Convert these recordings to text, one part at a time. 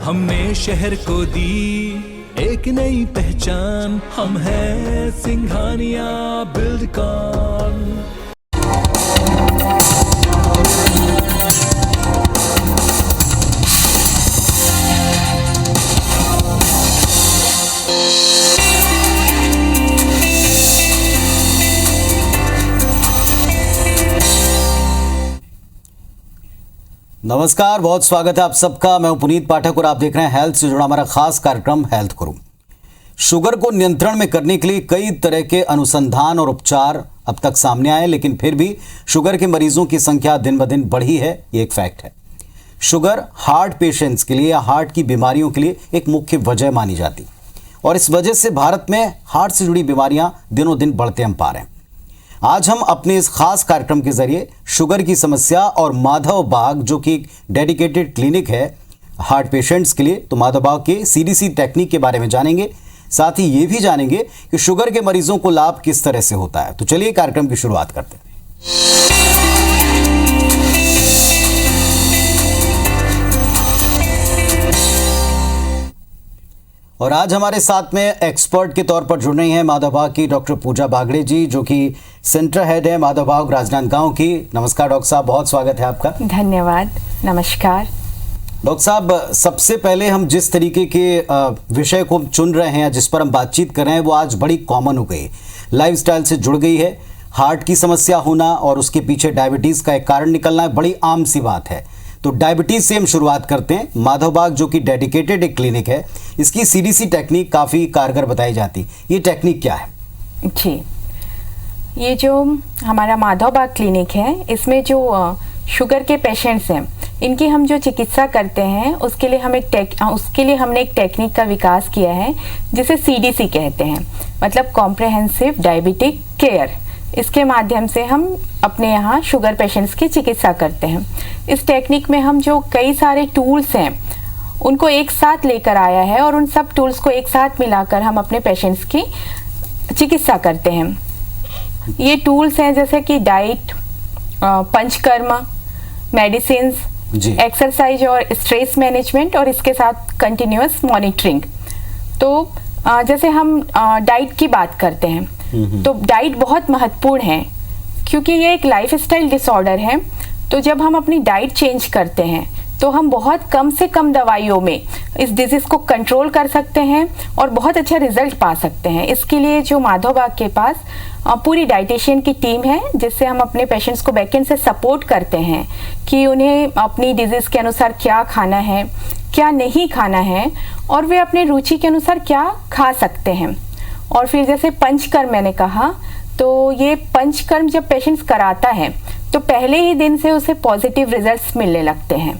हमने शहर को दी एक नई पहचान, हम हैं सिंघानिया बिल्डकॉन। नमस्कार, बहुत स्वागत है आप सबका। मैं हूं पुनीत पाठक और आप देख रहे हैं हेल्थ से जुड़ा हमारा खास कार्यक्रम हेल्थ गुरु। शुगर को नियंत्रण में करने के लिए कई तरह के अनुसंधान और उपचार अब तक सामने आए, लेकिन फिर भी शुगर के मरीजों की संख्या दिन ब दिन बढ़ी है, ये एक फैक्ट है। शुगर हार्ट पेशेंट्स के लिए या हार्ट की बीमारियों के लिए एक मुख्य वजह मानी जाती, और इस वजह से भारत में हार्ट से जुड़ी बीमारियां दिनों दिन बढ़ते हम पा रहे हैं। आज हम अपने इस खास कार्यक्रम के जरिए शुगर की समस्या और माधव बाग, जो कि एक डेडिकेटेड क्लिनिक है हार्ट पेशेंट्स के लिए, तो माधव बाग के सीडीसी टेक्निक के बारे में जानेंगे। साथ ही ये भी जानेंगे कि शुगर के मरीजों को लाभ किस तरह से होता है। तो चलिए कार्यक्रम की शुरुआत करते हैं। और आज हमारे साथ में एक्सपर्ट के तौर पर जुड़ रही हैं माधव बाग की डॉक्टर पूजा बागड़े जी, जो कि सेंटर हेड है माधव बाग राजनांदगांव की। नमस्कार डॉक्टर साहब, बहुत स्वागत है आपका। धन्यवाद, नमस्कार डॉक्टर साहब। सबसे पहले हम जिस तरीके के विषय को चुन रहे हैं, जिस पर हम बातचीत कर रहे हैं, वो आज बड़ी कॉमन हो गई, लाइफस्टाइल से जुड़ गई है। हार्ट की समस्या होना और उसके पीछे डायबिटीज़ का एक कारण निकलना बड़ी आम सी बात है। तो डायबिटीज से हम शुरुआत करते हैं। माधव बाग जो कि डेडिकेटेड एक क्लिनिक है, इसकी सीडीसी टेक्निक काफ़ी कारगर बताई जाती, ये टेक्निक क्या है? जी, ये जो हमारा माधव बाग क्लिनिक है, इसमें जो शुगर के पेशेंट्स हैं, इनकी हम जो चिकित्सा करते हैं, उसके लिए हमने एक टेक्निक का विकास किया है जिसे सीडीसी कहते हैं, मतलब कॉम्प्रहेंसिव डायबिटिक केयर। इसके माध्यम से हम अपने यहाँ शुगर पेशेंट्स की चिकित्सा करते हैं। इस टेक्निक में हम जो कई सारे टूल्स हैं उनको एक साथ लेकर आया है, और उन सब टूल्स को एक साथ मिलाकर हम अपने पेशेंट्स की चिकित्सा करते हैं। ये टूल्स हैं जैसे कि डाइट, पंचकर्म, मेडिसिन्स, एक्सरसाइज और स्ट्रेस मैनेजमेंट, और इसके साथ कंटिन्यूअस मॉनिटरिंग। तो जैसे हम डाइट की बात करते हैं, तो डाइट बहुत महत्वपूर्ण है, क्योंकि ये एक लाइफस्टाइल डिसऑर्डर है। तो जब हम अपनी डाइट चेंज करते हैं तो हम बहुत कम से कम दवाइयों में इस डिजीज को कंट्रोल कर सकते हैं और बहुत अच्छा रिजल्ट पा सकते हैं। इसके लिए जो माधव बाग के पास पूरी डाइटिशियन की टीम है, जिससे हम अपने पेशेंट्स को बैकएंड से सपोर्ट करते हैं कि उन्हें अपनी डिजीज के अनुसार क्या खाना है, क्या नहीं खाना है, और वे अपने रुचि के अनुसार क्या खा सकते हैं। और फिर जैसे पंचकर्म मैंने कहा, तो ये पंचकर्म जब पेशेंट्स कराता है तो पहले ही दिन से उसे पॉजिटिव रिजल्ट्स मिलने लगते हैं।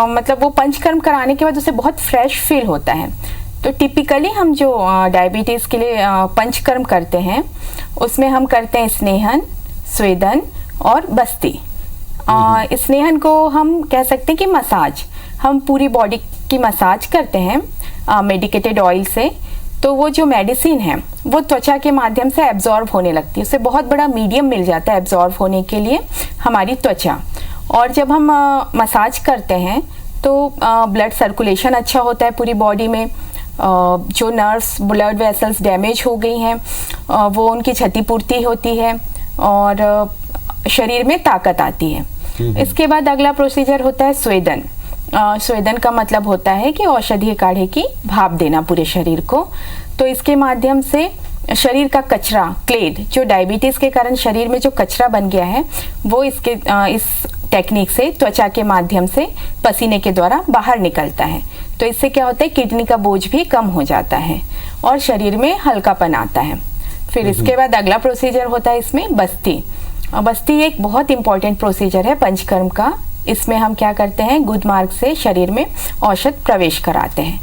मतलब वो पंचकर्म कराने के बाद उसे बहुत फ्रेश फील होता है। तो टिपिकली हम जो डायबिटीज़ के लिए पंचकर्म करते हैं, उसमें हम करते हैं स्नेहन, स्वेदन और बस्ती। स्नेहन को हम कह सकते हैं कि मसाज, हम पूरी बॉडी की मसाज करते हैं मेडिकेटेड ऑयल से। तो वो जो मेडिसिन है वो त्वचा के माध्यम से एब्जॉर्ब होने लगती है, उससे बहुत बड़ा मीडियम मिल जाता है एब्जॉर्ब होने के लिए हमारी त्वचा। और जब हम मसाज करते हैं तो ब्लड सर्कुलेशन अच्छा होता है पूरी बॉडी में। जो नर्व्स, ब्लड वेसल्स डैमेज हो गई हैं, वो उनकी क्षतिपूर्ति होती है और शरीर में ताकत आती है। इसके बाद अगला प्रोसीजर होता है स्वेदन। स्वेदन का मतलब होता है कि औषधीय काढ़े की भाप देना पूरे शरीर को। तो इसके माध्यम से शरीर का कचरा, क्लेड, जो डायबिटीज़ के कारण शरीर में जो कचरा बन गया है, वो इस टेक्निक से त्वचा के माध्यम से पसीने के द्वारा बाहर निकलता है। तो इससे क्या होता है, किडनी का बोझ भी कम हो जाता है और शरीर में हल्कापन आता है। फिर इसके बाद अगला प्रोसीजर होता है इसमें बस्ती। बस्ती एक बहुत इंपॉर्टेंट प्रोसीजर है पंचकर्म का। इसमें हम क्या करते हैं, गुद मार्ग से शरीर में औषध प्रवेश कराते हैं।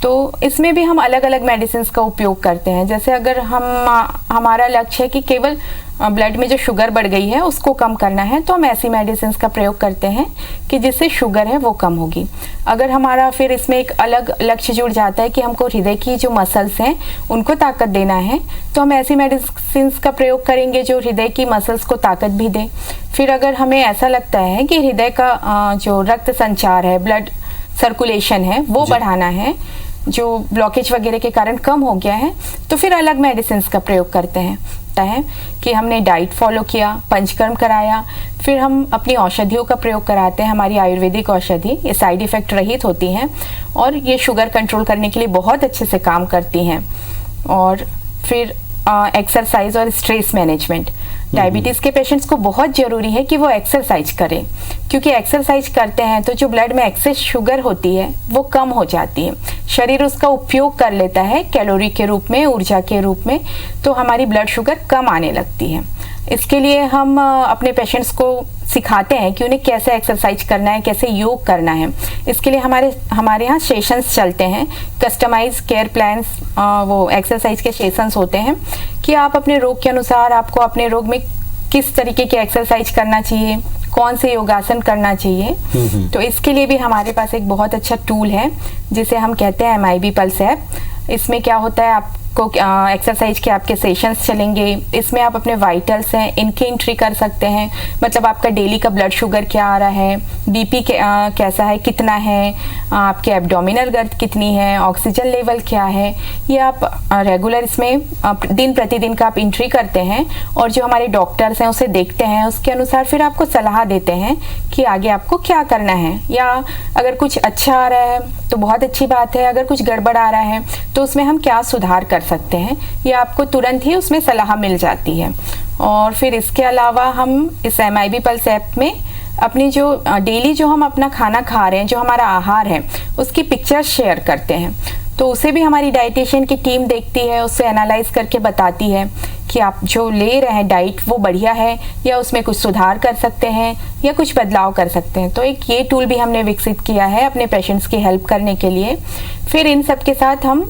तो इसमें भी हम अलग अलग मेडिसिन का उपयोग करते हैं। जैसे अगर हमारा लक्ष्य है कि केवल ब्लड में जो शुगर बढ़ गई है उसको कम करना है, तो हम ऐसी मेडिसिन का प्रयोग करते हैं कि जिससे शुगर है वो कम होगी। अगर हमारा फिर इसमें एक अलग लक्ष्य जुड़ जाता है कि हमको हृदय की जो मसल्स हैं उनको ताकत देना है, तो हम ऐसी मेडिसिन का प्रयोग करेंगे जो हृदय की मसल्स को ताकत भी दे। फिर अगर हमें ऐसा लगता है कि हृदय का जो रक्त संचार है, ब्लड सर्कुलेशन है वो बढ़ाना है, जो ब्लॉकेज वगैरह के कारण कम हो गया है, तो फिर अलग मेडिसिन का प्रयोग करते हैं। है कि हमने डाइट फॉलो किया, पंचकर्म कराया, फिर हम अपनी औषधियों का प्रयोग कराते हैं। हमारी आयुर्वेदिक औषधि ये साइड इफ़ेक्ट रहित होती हैं और ये शुगर कंट्रोल करने के लिए बहुत अच्छे से काम करती हैं। और फिर एक्सरसाइज और स्ट्रेस मैनेजमेंट, डायबिटीज़ के पेशेंट्स को बहुत ज़रूरी है कि वो एक्सरसाइज करें, क्योंकि एक्सरसाइज करते हैं तो जो ब्लड में एक्सेस शुगर होती है वो कम हो जाती है, शरीर उसका उपयोग कर लेता है कैलोरी के रूप में, ऊर्जा के रूप में, तो हमारी ब्लड शुगर कम आने लगती है। इसके लिए हम अपने पेशेंट्स को सिखाते हैं कि उन्हें कैसे एक्सरसाइज करना है, कैसे योग करना है। इसके लिए हमारे यहाँ सेशंस चलते हैं, कस्टमाइज केयर प्लान्स, वो एक्सरसाइज के सेशंस होते हैं कि आप अपने रोग के अनुसार आपको अपने रोग में किस तरीके की एक्सरसाइज करना चाहिए, कौन से योगासन करना चाहिए। तो इसके लिए भी हमारे पास एक बहुत अच्छा टूल है जिसे हम कहते हैं MIB पल्स ऐप। इसमें क्या होता है, आपको एक्सरसाइज के आपके सेशंस चलेंगे, इसमें आप अपने वाइटल्स हैं इनकी एंट्री कर सकते हैं, मतलब आपका डेली का ब्लड शुगर क्या आ रहा है, BP कैसा है, कितना है, आपके एब्डोमिनल गर्द कितनी है, ऑक्सीजन लेवल क्या है, ये आप रेगुलर इसमें दिन प्रतिदिन का आप एंट्री करते हैं और जो हमारे डॉक्टर्स हैं उसे देखते हैं, उसके अनुसार फिर आपको सलाह देते हैं कि आगे आपको क्या करना है, या अगर कुछ अच्छा आ रहा है तो बहुत अच्छी बात है, अगर कुछ गड़बड़ आ रहा है तो उसमें हम क्या सुधार कर सकते हैं, ये आपको तुरंत ही उसमें सलाह मिल जाती है। और फिर इसके अलावा हम इस MIB पल्स ऐप में अपनी जो डेली जो हम अपना खाना खा रहे हैं, जो हमारा आहार है, उसकी पिक्चर्स शेयर करते हैं, तो उसे भी हमारी डाइटिशियन की टीम देखती है, उससे एनालाइज करके बताती है कि आप जो ले रहे हैं डाइट वो बढ़िया है या उसमें कुछ सुधार कर सकते हैं या कुछ बदलाव कर सकते हैं। तो एक ये टूल भी हमने विकसित किया है अपने पेशेंट्स की हेल्प करने के लिए। फिर इन सब के साथ हम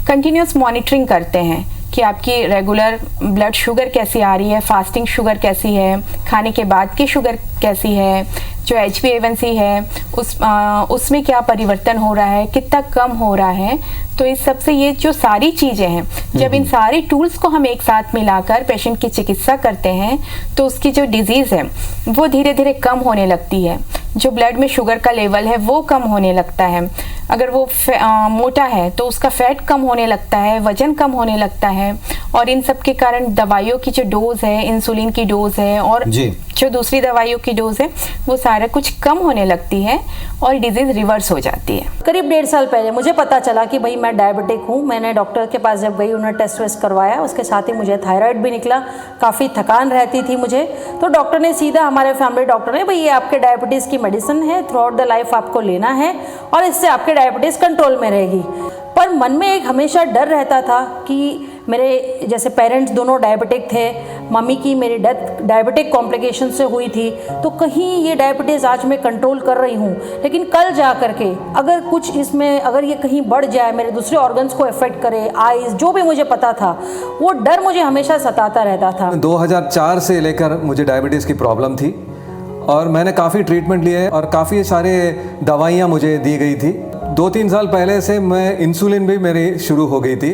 कंटिन्यूस मॉनिटरिंग करते हैं कि आपकी रेगुलर ब्लड शुगर कैसी आ रही है, फास्टिंग शुगर कैसी है, खाने के बाद की शुगर कैसी है, जो HbA1c है उसमें क्या परिवर्तन हो रहा है, कितना कम हो रहा है। तो इस सब से ये जो सारी चीज़ें हैं, जब इन सारी टूल्स को हम एक साथ मिलाकर पेशेंट की चिकित्सा करते हैं तो उसकी जो डिजीज़ है वो धीरे धीरे कम होने लगती है, जो ब्लड में शुगर का लेवल है वो कम होने लगता है, अगर वो मोटा है तो उसका फैट कम होने लगता है, वजन कम होने लगता है, और इन सब के कारण दवाइयों की जो डोज है, इंसुलिन की डोज है और जो दूसरी दवाइयों की डोज है वो सारा कुछ कम होने लगती है और डिजीज रिवर्स हो जाती है। करीब 1.5 साल पहले मुझे पता चला कि भाई मैं डायबिटिक हूँ। मैंने डॉक्टर के पास जब गई, उन्होंने टेस्ट वेस्ट करवाया, उसके साथ ही मुझे थायराइड भी निकला, काफ़ी थकान रहती थी मुझे। तो डॉक्टर ने सीधा, हमारे फैमिली डॉक्टर ने, भाई ये आपके डायबिटीज़ की मेडिसिन है, थ्रू आउट द लाइफ आपको लेना है और इससे आपके डायबिटीज़ कंट्रोल में रहेगी। पर मन में एक हमेशा डर रहता था कि मेरे जैसे पेरेंट्स दोनों डायबिटिक थे, मम्मी की मेरी डेथ डायबिटिक कॉम्प्लिकेशन से हुई थी, तो कहीं ये डायबिटीज़ आज मैं कंट्रोल कर रही हूँ, लेकिन कल जा करके अगर कुछ इसमें, अगर ये कहीं बढ़ जाए, मेरे दूसरे ऑर्गन्स को इफेक्ट करे, आइज़, जो भी मुझे पता था, वो डर मुझे हमेशा सताता रहता था। 2004 से लेकर मुझे डायबिटीज़ की प्रॉब्लम थी और मैंने काफ़ी ट्रीटमेंट लिए और काफ़ी सारे दवाइयाँ मुझे दी गई थी। 2-3 साल पहले से मैं इंसुलिन भी मेरी शुरू हो गई थी,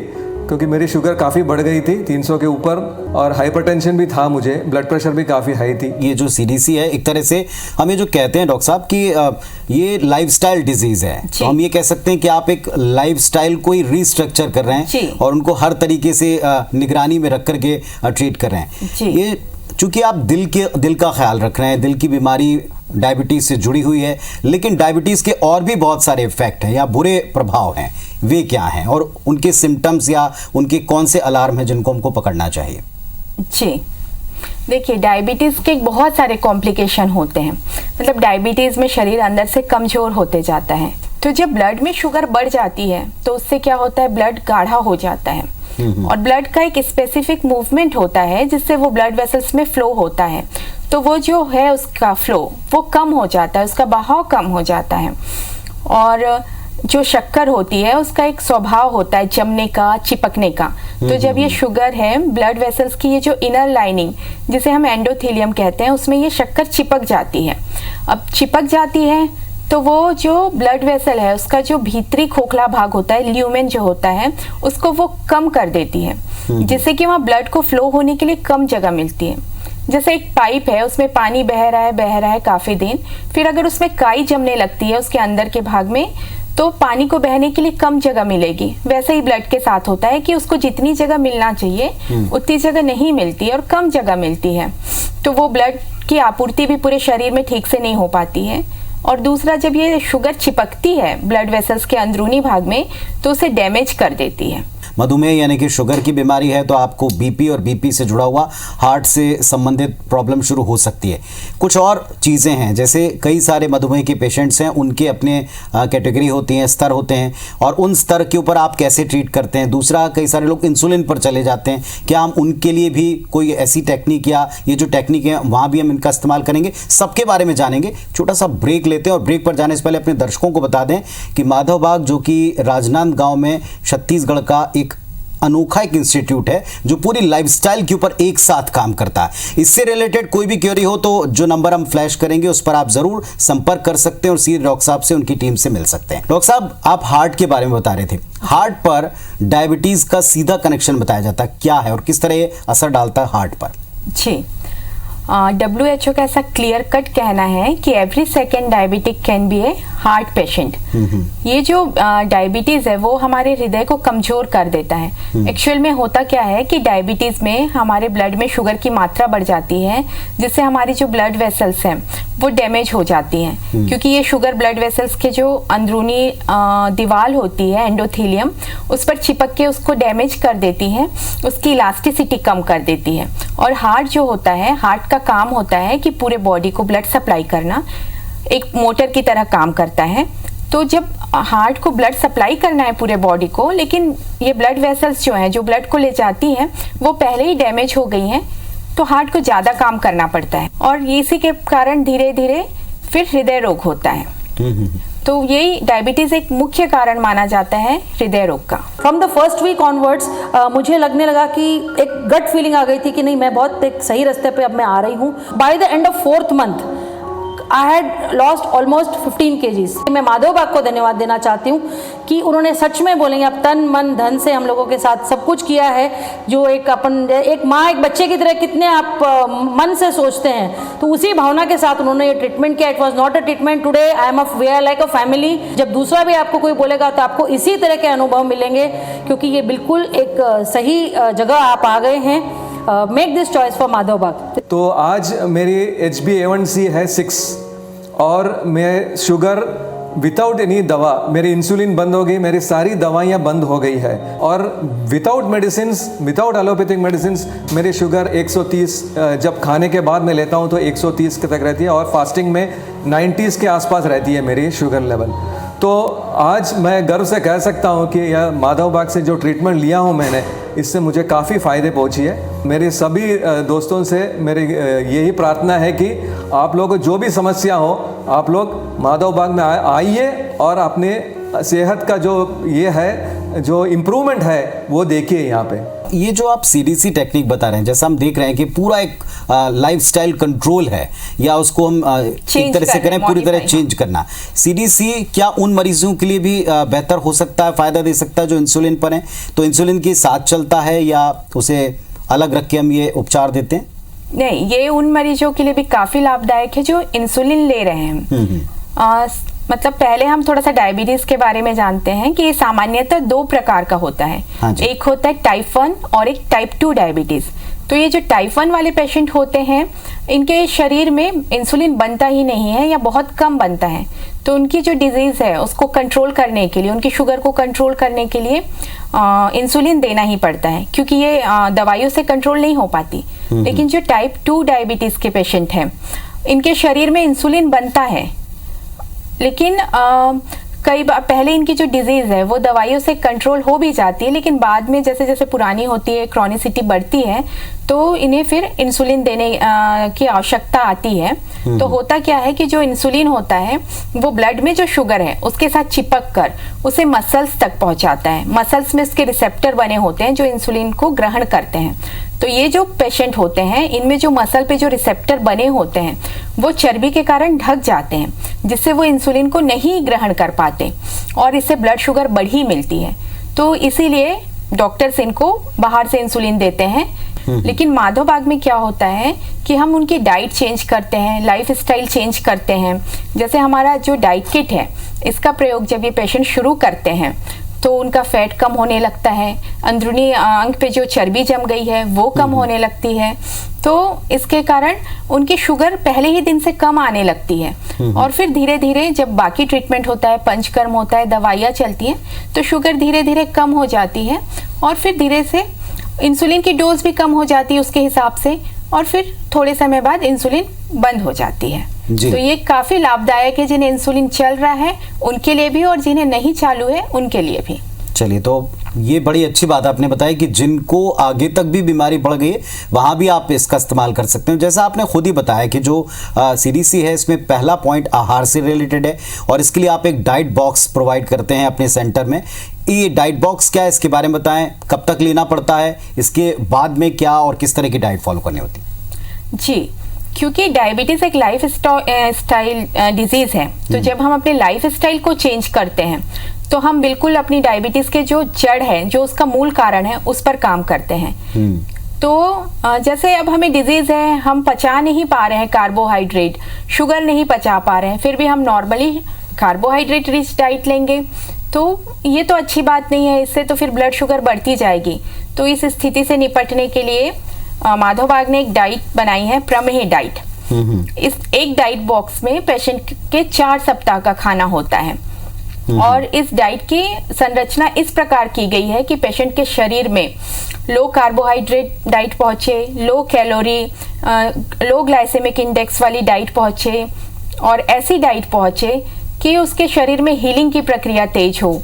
क्योंकि मेरी शुगर काफ़ी बढ़ गई थी 300 के ऊपर, और हाइपरटेंशन भी था मुझे, ब्लड प्रेशर भी काफ़ी हाई थी। ये जो CDC है, एक तरह से हम ये जो कहते हैं डॉक्टर साहब कि ये लाइफस्टाइल डिजीज़ है, तो हम ये कह सकते हैं कि आप एक लाइफस्टाइल को ही रीस्ट्रक्चर कर रहे हैं और उनको हर तरीके से निगरानी में रख करके ट्रीट कर रहे हैं। ये चूँकि आप दिल का ख्याल रख रहे हैं, दिल की बीमारी डायबिटीज़ से जुड़ी हुई है, लेकिन डायबिटीज़ के और भी बहुत सारे इफेक्ट हैं या बुरे प्रभाव हैं, वे क्या हैं और उनके सिम्टम्स या उनके कौन से अलार्म हैं जिनको हमको पकड़ना चाहिए? जी देखिए, डायबिटीज़ के बहुत सारे कॉम्प्लिकेशन होते हैं, मतलब डायबिटीज़ में शरीर अंदर से कमज़ोर होते जाता है। तो जब ब्लड में शुगर बढ़ जाती है तो उससे क्या होता है, ब्लड गाढ़ा हो जाता है और ब्लड का एक स्पेसिफिक मूवमेंट होता है जिससे वो ब्लड वेसल्स में फ्लो होता है, तो वो जो है उसका फ्लो वो कम हो जाता है, उसका बहाव कम हो जाता है। और जो शक्कर होती है उसका एक स्वभाव होता है जमने का, चिपकने का। तो जब ये शुगर है, ब्लड वेसल्स की ये जो इनर लाइनिंग जिसे हम एंडोथेलियम कहते हैं, उसमें ये शक्कर चिपक जाती है। अब चिपक जाती है तो वो जो ब्लड वेसल है उसका जो भीतरी खोखला भाग होता है, ल्यूमेन जो होता है, उसको वो कम कर देती है, जिससे कि वहाँ ब्लड को फ्लो होने के लिए कम जगह मिलती है। जैसे एक पाइप है, उसमें पानी बह रहा है काफी दिन, फिर अगर उसमें काई जमने लगती है उसके अंदर के भाग में, तो पानी को बहने के लिए कम जगह मिलेगी। वैसे ही ब्लड के साथ होता है कि उसको जितनी जगह मिलना चाहिए उतनी जगह नहीं मिलती है और कम जगह मिलती है, तो वो ब्लड की आपूर्ति भी पूरे शरीर में ठीक से नहीं हो पाती है। और दूसरा, जब ये शुगर चिपकती है ब्लड वेसल्स के अंदरूनी भाग में तो उसे डैमेज कर देती है। मधुमेह यानी कि शुगर की बीमारी है तो आपको बीपी और बीपी से जुड़ा हुआ हार्ट से संबंधित प्रॉब्लम शुरू हो सकती है। कुछ और चीज़ें हैं, जैसे कई सारे मधुमेह के पेशेंट्स हैं, उनके अपने कैटेगरी होती हैं, स्तर होते हैं, और उन स्तर के ऊपर आप कैसे ट्रीट करते हैं। दूसरा, कई सारे लोग इंसुलिन पर चले जाते हैं, क्या हम उनके लिए भी कोई ऐसी टेक्निक, या ये जो टेक्निक है वहाँ भी हम इनका इस्तेमाल करेंगे, सबके बारे में जानेंगे। छोटा सा ब्रेक लेते हैं और ब्रेक पर जाने से पहले अपने दर्शकों को बता दें कि माधवबाग जो कि राजनांदगांव में छत्तीसगढ़ का एक अनोखा एक इंस्टीट्यूट है जो पूरी लाइफस्टाइल के ऊपर एक साथ काम करता है। इससे रिलेटेड कोई भी क्वेरी हो तो जो नंबर हम फ्लैश करेंगे उस पर आप जरूर संपर्क कर सकते हैं और सीधे डॉक्टर साहब से, उनकी टीम से मिल सकते हैं। डॉक्टर साहब, आप हार्ट के बारे में बता रहे थे, हार्ट पर डायबिटीज का सीधा कनेक्शन बताया जाता है, क्या है और किस तरह ये असर डालता है हार्ट पर? जी, WHO का ऐसा क्लियर कट कहना है कि every second diabetic can be A heart patient. ये जो डायबिटीज है वो हमारे हृदय को कमजोर कर देता है। एक्चुअल में होता क्या है कि डायबिटीज में हमारे ब्लड में शुगर की मात्रा बढ़ जाती है, जिससे हमारी जो ब्लड वेसल्स हैं वो डैमेज हो जाती हैं, क्योंकि ये शुगर ब्लड वेसल्स के जो अंदरूनी दीवार होती है एंडोथेलियम, उस पर चिपक के उसको डैमेज कर देती है, उसकी इलास्टिसिटी कम कर देती है। और हार्ट जो होता है, हार्ट का काम होता है कि पूरे बॉडी को ब्लड सप्लाई करना, एक मोटर की तरह काम करता है। तो जब हार्ट को ब्लड सप्लाई करना है पूरे बॉडी को, लेकिन ये ब्लड वेसल्स जो हैं जो ब्लड को ले जाती हैं वो पहले ही डैमेज हो गई हैं, तो हार्ट को ज़्यादा काम करना पड़ता है और इसी के कारण धीरे धीरे फिर हृदय रोग होता है। तो यही डायबिटीज एक मुख्य कारण माना जाता है हृदय रोग का। From the first week onwards मुझे लगने लगा कि एक गट फीलिंग आ गई थी कि नहीं, मैं बहुत एक सही रास्ते पे अब मैं आ रही हूँ। By the end of 4th month I had lost almost 15 kgs। मैं माधवबाग को धन्यवाद देना चाहती हूँ कि उन्होंने सच में बोलेंगे अब तन मन धन से हम लोगों के साथ सब कुछ किया है, जो एक माँ एक बच्चे की तरह कितने आप मन से सोचते हैं, तो उसी भावना के साथ उन्होंने ये ट्रीटमेंट किया। It was not a treatment, today I am we are like a family. जब दूसरा भी आपको कोई बोलेगा तो आपको इसी तरह के अनुभव मिलेंगे, क्योंकि ये बिल्कुल एक सही जगह आप आ गए हैं। Make this choice for Madhavbaug. तो आज मेरी HbA1c है 6 और मैं शुगर विदाउट एनी दवा, मेरी इंसुलिन बंद हो गई, मेरी सारी दवाइयाँ बंद हो गई है, और without medicine, without allopathic medicine मेरी शुगर 130 जब खाने के बाद मैं लेता हूँ तो 130 के तक रहती है, और फास्टिंग में 90s के आसपास रहती है मेरी शुगर लेवल। तो आज मैं गर्व से कह सकता हूँ कि यह माधवबाग से जो ट्रीटमेंट लिया हूँ मैंने, इससे मुझे काफ़ी फ़ायदे पहुँची है। मेरे सभी दोस्तों से मेरी यही प्रार्थना है कि आप लोगों को जो भी समस्या हो, आप लोग माधवबाग में आइए और अपने सेहत का जो ये है, जो इम्प्रूवमेंट है वो देखिए यहाँ पे। ये जो आप CDC टेक्निक बता रहे हैं, जैसा हम देख रहे हैं कि पूरा एक लाइफस्टाइल कंट्रोल है, या उसको हम एक तरह से करें पूरी तरह चेंज करना। CDC क्या उन मरीजों के लिए भी बेहतर हो सकता है, फायदा दे सकता है जो इंसुलिन पर हैं? तो इंसुलिन के साथ चलता है या उसे अलग रख के हम ये उपचार देते हैं? नहीं, ये उन मरीजों के लिए भी काफी लाभदायक है जो इंसुलिन ले रहे हैं। मतलब पहले हम थोड़ा सा डायबिटीज के बारे में जानते हैं कि ये सामान्यतः 2 प्रकार का होता है। एक होता है टाइप 1 और एक टाइप 2 डायबिटीज। तो ये जो टाइप 1 वाले पेशेंट होते हैं, इनके शरीर में इंसुलिन बनता ही नहीं है या बहुत कम बनता है, तो उनकी जो डिजीज है उसको कंट्रोल करने के लिए, उनकी शुगर को कंट्रोल करने के लिए इंसुलिन देना ही पड़ता है, क्योंकि ये दवाइयों से कंट्रोल नहीं हो पाती। लेकिन जो टाइप 2 डायबिटीज के पेशेंट हैं, इनके शरीर में इंसुलिन बनता है, लेकिन कई बार पहले इनकी जो डिजीज है वो दवाइयों से कंट्रोल हो भी जाती है, लेकिन बाद में जैसे जैसे पुरानी होती है, क्रॉनिसिटी बढ़ती है, तो इन्हें फिर इंसुलिन देने की आवश्यकता आती है। तो होता क्या है कि जो इंसुलिन होता है वो ब्लड में जो शुगर है उसके साथ चिपक कर उसे मसल्स तक पहुंचाता है। मसल्स में इसके रिसेप्टर बने होते हैं जो इंसुलिन को ग्रहण करते हैं। तो ये जो पेशेंट होते हैं, इनमें जो मसल पे जो रिसेप्टर बने होते हैं वो चर्बी के कारण ढक जाते हैं, जिससे वो इंसुलिन को नहीं ग्रहण कर पाते और इससे ब्लड शुगर बढ़ी मिलती है। तो इसीलिए डॉक्टर्स इनको बाहर से इंसुलिन देते हैं। लेकिन माधवबाग में क्या होता है कि हम उनकी डाइट चेंज करते हैं, लाइफ स्टाइल चेंज करते हैं। जैसे हमारा जो डाइट किट है, इसका प्रयोग जब ये पेशेंट शुरू करते हैं तो उनका फैट कम होने लगता है, अंदरूनी अंग पे जो चर्बी जम गई है वो कम होने लगती है। तो इसके कारण उनकी शुगर पहले ही दिन से कम आने लगती है और फिर धीरे धीरे जब बाकी ट्रीटमेंट होता है, पंचकर्म होता है, दवाइयाँ चलती हैं, तो शुगर धीरे धीरे कम हो जाती है और फिर धीरे से इंसुलिन की डोज भी कम हो जाती है उसके हिसाब से, और फिर थोड़े समय बाद इंसुलिन बंद हो जाती है। तो ये काफी लाभदायक है जिन्हें इंसुलिन चल रहा है उनके लिए भी और जिन्हें नहीं चालू है उनके लिए भी। चलिए, तो ये बड़ी अच्छी बात आपने बताई कि जिनको आगे तक भी बीमारी बढ़ गई है वहाँ भी आप इसका इस्तेमाल कर सकते हैं। जैसा आपने खुद ही बताया कि जो CDC है इसमें पहला पॉइंट आहार से रिलेटेड है और इसके लिए आप एक डाइट बॉक्स प्रोवाइड करते हैं अपने सेंटर में। ये डाइट बॉक्स क्या है, इसके बारे में बताएं, कब तक लेना पड़ता है, इसके बाद में क्या और किस तरह की डाइट फॉलो करनी होती है? जी, क्योंकि डायबिटीज एक लाइफ स्टाइल डिजीज है, तो जब हम अपने लाइफ स्टाइल को चेंज करते हैं तो हम बिल्कुल अपनी डायबिटीज के जो जड़ है, जो उसका मूल कारण है, उस पर काम करते हैं। तो जैसे अब हमें डिजीज है, हम पचा नहीं पा रहे हैं कार्बोहाइड्रेट, शुगर नहीं पचा पा रहे हैं, फिर भी हम नॉर्मली कार्बोहाइड्रेट रिच डाइट लेंगे, तो ये तो अच्छी बात नहीं है। इससे तो फिर ब्लड शुगर बढ़ती जाएगी। तो इस स्थिति से निपटने के लिए माधव बाग ने एक डाइट बनाई है, प्रमेह डाइट। इस एक डाइट बॉक्स में पेशेंट के 4 सप्ताह का खाना होता है और इस डाइट की संरचना इस प्रकार की गई है कि पेशेंट के शरीर में लो कार्बोहाइड्रेट डाइट पहुंचे, लो कैलोरी, लो ग्लाइसेमिक इंडेक्स वाली डाइट पहुंचे और ऐसी डाइट पहुंचे कि उसके शरीर में हीलिंग की प्रक्रिया तेज हो।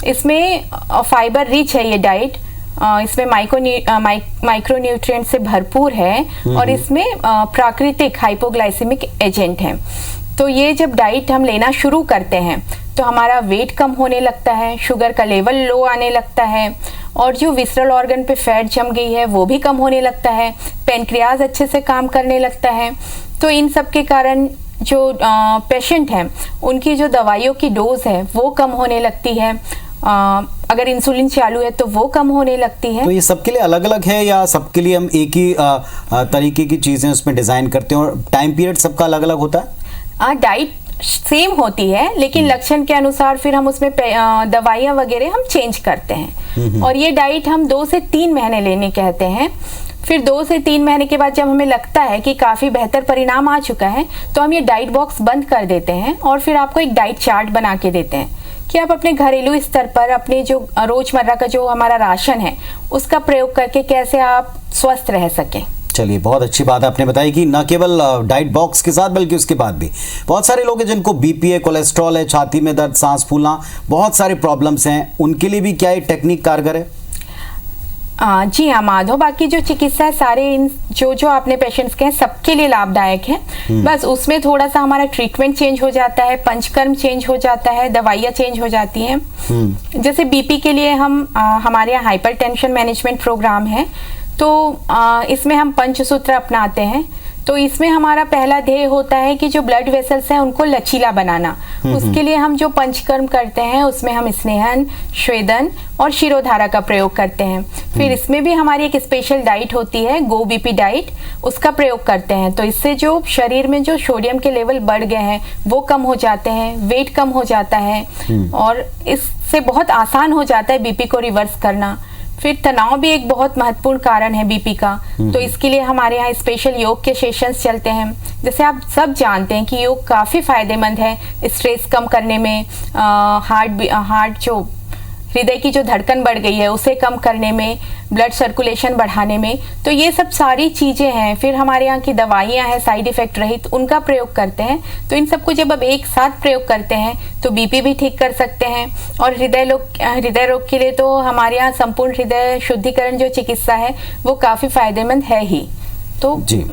इसमें फाइबर रिच है ये डाइट, इसमें माइक्रोन्यूट्रिएंट से भरपूर है और इसमें प्राकृतिक हाइपोग्लाइसेमिक एजेंट हैं। तो ये जब डाइट हम लेना शुरू करते हैं तो हमारा वेट कम होने लगता है, शुगर का लेवल लो आने लगता है और जो विसरल ऑर्गन पे फैट जम गई है वो भी कम होने लगता है, पेनक्रियाज अच्छे से काम करने लगता है। तो इन सब के कारण जो पेशेंट हैं उनकी जो दवाइयों की डोज है वो कम होने लगती है, अगर इंसुलिन चालू है तो वो कम होने लगती है। तो ये सबके लिए अलग अलग है या सबके लिए हम एक ही तरीके की चीज़ें उसमें डिज़ाइन करते हैं और टाइम पीरियड सबका अलग अलग होता है? डाइट सेम होती है लेकिन लक्षण के अनुसार फिर हम उसमें दवाइयाँ वगैरह हम चेंज करते हैं और ये डाइट हम 2 से 3 महीने लेने कहते हैं। फिर 2 से 3 महीने के बाद जब हमें लगता है कि काफ़ी बेहतर परिणाम आ चुका है तो हम ये डाइट बॉक्स बंद कर देते हैं और फिर आपको एक डाइट चार्ट बना के देते हैं कि आप अपने घरेलू स्तर पर अपने जो रोजमर्रा का जो हमारा राशन है उसका प्रयोग करके कैसे आप स्वस्थ रह सकें। चलिए, बहुत अच्छी बात आपने बताई कि न केवल डाइट बॉक्स के साथ बल्कि उसके बाद भी बहुत सारे लोग हैं जिनको बीपी है, कोलेस्ट्रॉल है, छाती में दर्द, सांस फूलना, बहुत सारे प्रॉब्लम्स हैं, उनके लिए भी क्या ये टेक्निक कारगर है? जी हाँ, माधव बाकी जो चिकित्सा है सारे इन जो आपने पेशेंट्स के हैं सबके लिए लाभदायक है। बस उसमें थोड़ा सा हमारा ट्रीटमेंट चेंज हो जाता है, पंचकर्म चेंज हो जाता है, दवाइयाँ चेंज हो जाती हैं। जैसे बीपी के लिए हम हमारे यहाँ हाइपरटेंशन मैनेजमेंट प्रोग्राम है, तो इसमें हम पंचसूत्र अपनाते हैं। तो इसमें हमारा पहला ध्येय होता है कि जो ब्लड वेसल्स हैं उनको लचीला बनाना। उसके लिए हम जो पंचकर्म करते हैं उसमें हम स्नेहन, श्वेदन और शिरोधारा का प्रयोग करते हैं। फिर इसमें भी हमारी एक स्पेशल डाइट होती है, गो बीपी डाइट, उसका प्रयोग करते हैं। तो इससे जो शरीर में जो सोडियम के लेवल बढ़ गए हैं वो कम हो जाते हैं, वेट कम हो जाता है और इससे बहुत आसान हो जाता है बीपी को रिवर्स करना। फिर तनाव भी एक बहुत महत्वपूर्ण कारण है बीपी का, तो इसके लिए हमारे यहाँ स्पेशल योग के सेशंस चलते हैं। जैसे आप सब जानते हैं कि योग काफ़ी फायदेमंद है स्ट्रेस कम करने में, हार्ट जो हृदय की जो धड़कन बढ़ गई है उसे कम करने में, ब्लड सर्कुलेशन बढ़ाने में। तो ये सब सारी चीज़ें हैं। फिर हमारे यहाँ की दवाइयाँ हैं साइड इफेक्ट रहित, उनका प्रयोग करते हैं। तो इन सबको जब अब एक साथ प्रयोग करते हैं तो बीपी भी ठीक कर सकते हैं। और हृदय रोग के लिए तो हमारे यहाँ संपूर्ण हृदय शुद्धिकरण जो चिकित्सा है वो काफ़ी फायदेमंद है ही। तो जी,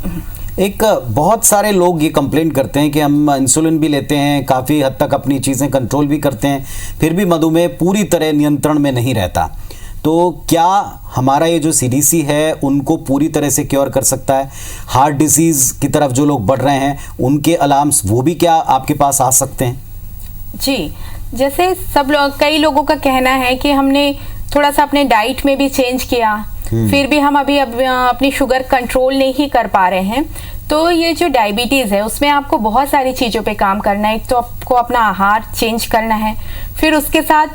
एक बहुत सारे लोग ये कंप्लेंट करते हैं कि हम इंसुलिन भी लेते हैं, काफ़ी हद तक अपनी चीज़ें कंट्रोल भी करते हैं, फिर भी मधुमेह पूरी तरह नियंत्रण में नहीं रहता। तो क्या हमारा ये जो CDC है उनको पूरी तरह से क्योर कर सकता है? हार्ट डिसीज़ की तरफ जो लोग बढ़ रहे हैं उनके अलार्म्स वो भी क्या आपके पास आ सकते हैं? जी, जैसे कई लोगों का कहना है कि हमने थोड़ा सा अपने डाइट में भी चेंज किया, फिर भी हम अभी अपनी शुगर कंट्रोल नहीं कर पा रहे हैं, तो ये जो डायबिटीज़ है उसमें आपको बहुत सारी चीज़ों पे काम करना है। एक तो आपको अपना आहार चेंज करना है, फिर उसके साथ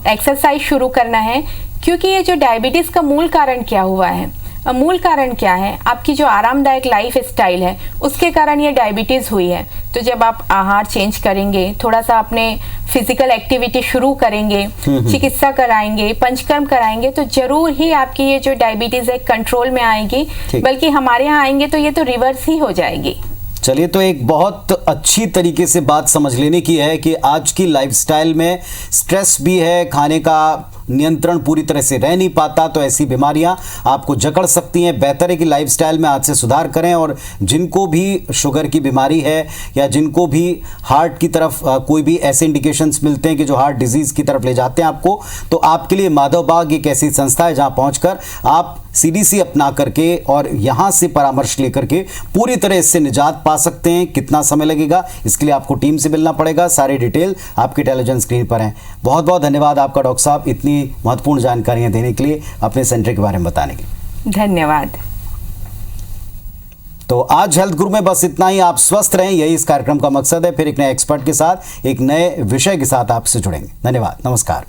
एक्सरसाइज शुरू करना है, क्योंकि ये जो डायबिटीज़ का मूल कारण क्या हुआ है, मूल कारण क्या है, आपकी जो आरामदायक लाइफ स्टाइल है उसके कारण ये डायबिटीज़ हुई है। तो जब आप आहार चेंज करेंगे, थोड़ा सा अपने फिजिकल एक्टिविटी शुरू करेंगे, चिकित्सा कराएंगे, पंचकर्म कराएंगे, तो जरूर ही आपकी ये जो डायबिटीज़ है कंट्रोल में आएगी। बल्कि हमारे यहाँ आएंगे तो ये तो रिवर्स ही हो जाएगी। चलिए, तो एक बहुत अच्छी तरीके से बात समझ लेने की है कि आज की लाइफस्टाइल में स्ट्रेस भी है, खाने का नियंत्रण पूरी तरह से रह नहीं पाता, तो ऐसी बीमारियां आपको जकड़ सकती हैं। बेहतर है कि लाइफस्टाइल में आज से सुधार करें, और जिनको भी शुगर की बीमारी है या जिनको भी हार्ट की तरफ कोई भी ऐसे इंडिकेशंस मिलते हैं कि जो हार्ट डिजीज़ की तरफ ले जाते हैं आपको, तो आपके लिए माधव बाग एक ऐसी संस्था है जहां पहुंचकर आप CDC अपना करके और यहां से परामर्श लेकर के पूरी तरह इससे निजात पा सकते हैं। कितना समय लगेगा, इसके लिए आपको टीम से मिलना पड़ेगा। सारी डिटेल आपकी टेलीविजन स्क्रीन पर हैं। बहुत बहुत धन्यवाद आपका डॉक्टर साहब, इतनी महत्वपूर्ण जानकारियां देने के लिए, अपने सेंटर के बारे में बताने के लिए धन्यवाद। तो आज हेल्थ गुरु में बस इतना ही। आप स्वस्थ रहें, यही इस कार्यक्रम का मकसद है। फिर एक नए एक्सपर्ट के साथ, एक नए विषय के साथ आपसे जुड़ेंगे। धन्यवाद, नमस्कार।